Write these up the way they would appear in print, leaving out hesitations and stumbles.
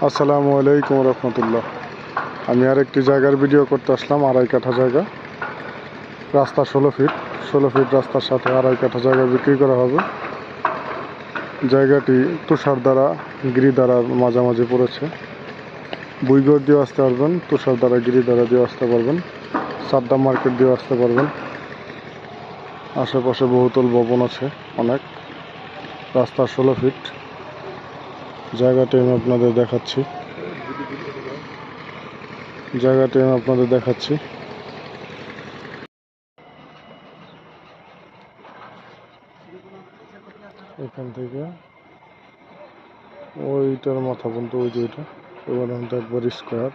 আসসালামু আলাইকুম রহমতুল্লাহ। আমি আরেকটি জায়গার ভিডিও করতে আসলাম। 2.5 কাঠা জায়গা, রাস্তা 16 ফিট রাস্তার সাথে 2.5 কাঠা জায়গা বিক্রি করা হবে। জায়গাটি তুষার দ্বারা গিরি দ্বারার মাঝামাঝি পড়েছে। বুইগড় দিয়ে আসতে পারবেন, তুষার দ্বারা গিরি দ্বারা দিয়ে আসতে পারবেন, সাদ্দাম মার্কেট দিয়ে আসতে পারবেন। আশেপাশে বহুতল ভবন আছে অনেক। রাস্তা 16 ফিট। জায়গাটি আমি আপনাদের দেখাচ্ছি। এখান থেকে ওইটার মাথা পর্যন্ত, ওই যে ওইটা এবার একবার স্কোয়ার,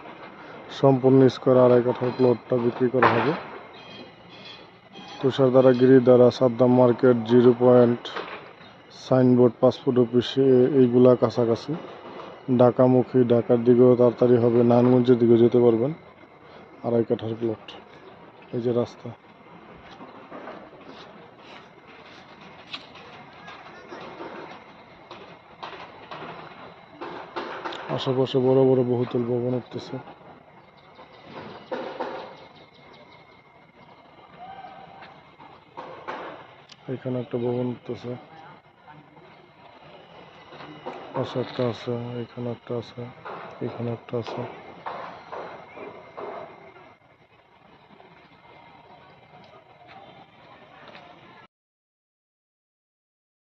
সম্পূর্ণ স্কোয়ার 2.5 কাঠার প্লটটা বিক্রি করা হবে। তুষার দ্বারা গিরি দ্বারা Saddam market, 0 point, signboard, passport office এইগুলা কাছাকাছি। ঢাকামুখী, ঢাকার দিকেও তাড়াতাড়ি হবে, নারায়ণগঞ্জের দিকেও যেতে পারবেন। 2.5 কাঠার প্লট। এই যে রাস্তা, আশেপাশে বড় বড় বহুতল ভবন উঠতেছে। এখানে একটা ভবন উঠতেছে, পাশে একটা আছে, এখানে একটা আছে, এখানে একটা আছে।